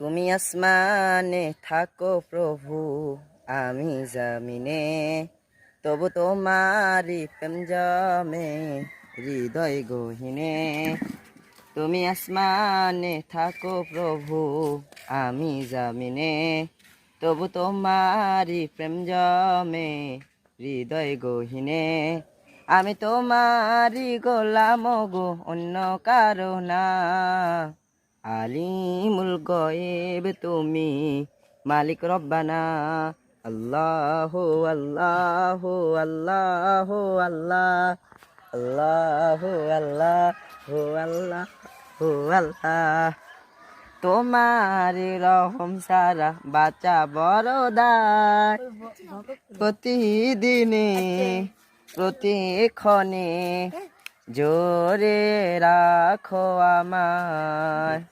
তুমি আসমানে থাকো প্রভু, আমি জমিনে, তবু তোমারি প্রেম জমে হৃদয় গহীনে। তুমি আসমানে থাকো প্রভু, আমি জমিনে, তবু তোমারি প্রেম জমে হৃদয় গহীনে। আমি তোমারি গোলাম গো, অন্য কারো না। আলিমুল গয়েব তুমি, মালিক রব্বানা। আল্লাহ আল্লাহ আল্লাহ আল্লাহ, আল্লাহ আল্লাহ আল্লাহ আল্লাহ। তোমার রহম সারা বাঁচা বড় দায়, প্রতিদিনে প্রতিক্ষণে জোরে রাখো আমায়।